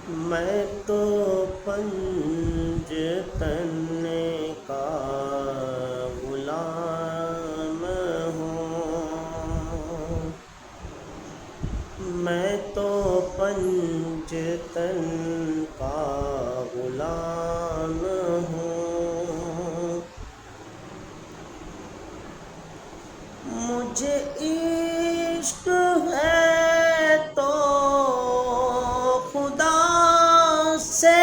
میں تو پنجتن کا غلام ہوں، میں تو پنجتن کا غلام ہوں، مجھے عشق ہے تو خدا سے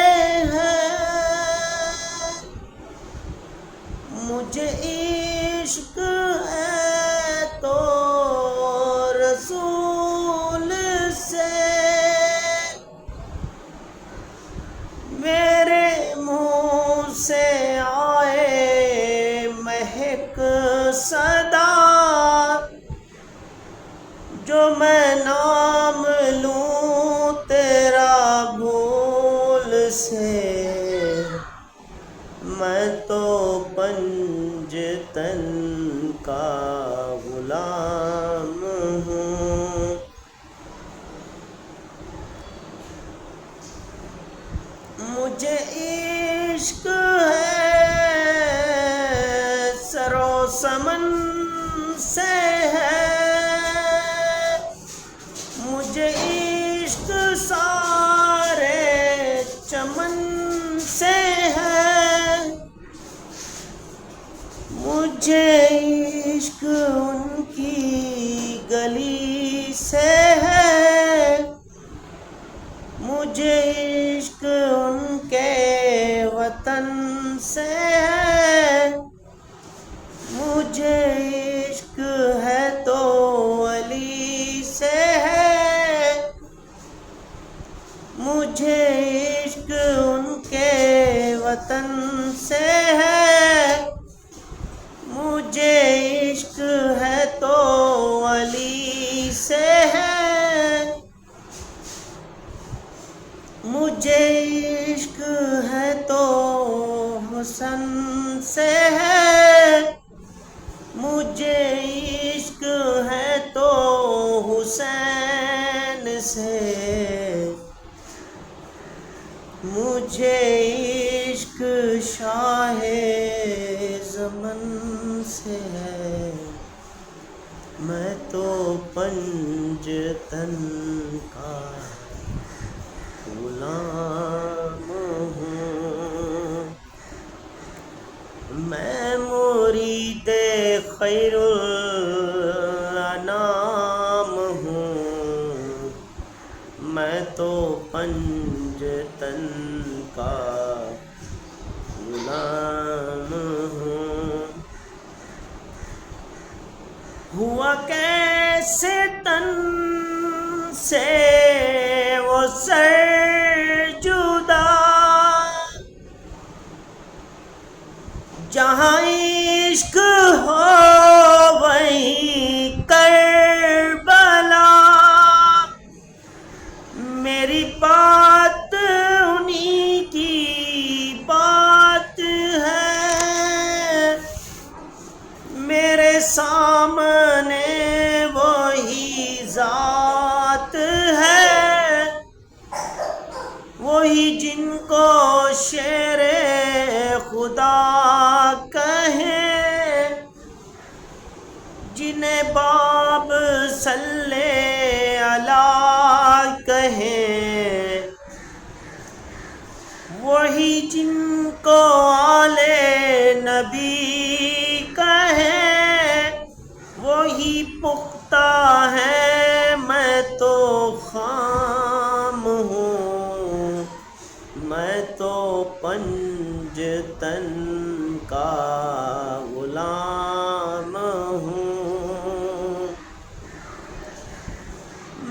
ہے، مجھے عشق ہے تو رسول سے، میرے منہ سے آئے مہک صدا، جو میں نام لوں تیرا بھول سے، میں تو پنجتن کا غلام ہوں، مجھے عشق ہے سر و سمن سے ہے، مجھے عشق سارے چمن سے ہے، مجھے عشق ان کی گلی سے ہے، مجھے عشق ان کے وطن سے ہے، مجھے عشق ہے تو علی سے ہے، مجھے عشق ان کے وطن سے ہے، مجھے عشق ہے تو علی سے ہے، مجھے عشق ہے تو حسن سے ہے، مجھے عشق ہے تو حسین سے، مجھے عشق شاہ زمن سے ہے، میں تو پنجتن کا غلام ہوں، میں مرید خیر الانام ہوں، میں تو پنجتن کا غلام ہوں، ہوا کیسے تن سے وہ سر جدا، جہاں عشق ہو وہیں کربلا، میری بات انہی کی بات ہے، میرے سامنے وہی ذات ہے، وہی جن کو شیر خدا کہیں، جنہیں باب صلی علی کہیں، وہی جن کو آل نبی کہیں، وہی پختہ ہے، میں تو خام ہوں، میں تو پنجتن کا غلام ہوں،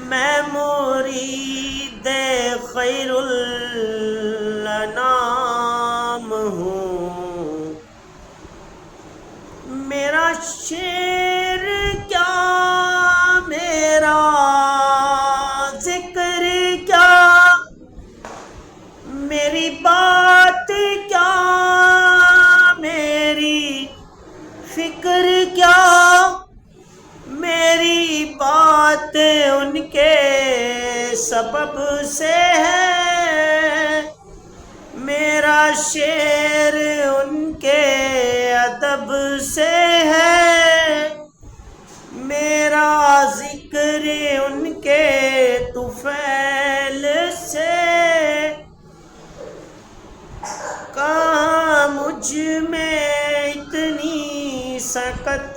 میں مرید خیر الانام ہوں، میرا شعر کیا میرا ذکر کیا، میری بات کیا میری فکر کیا، میری بات ان کے سبب سے ہے، شعر ان کے ادب سے ہے، میرا ذکر ان کے طفیل سے، کہاں مجھ میں اتنی سکت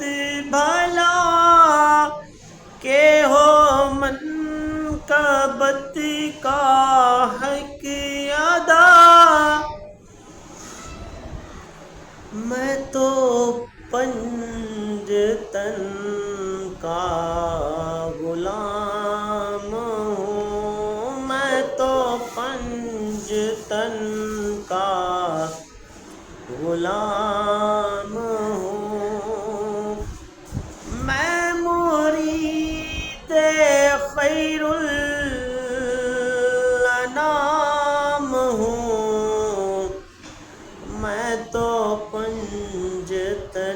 بھلا کہ ہو منقبت کا حق ادا، میں تو پنجتن کا غلام ہوں، میں تو پنجتن کا غلام ہوں، میں مرید خیر الانام ہوں، میں تو پنجتن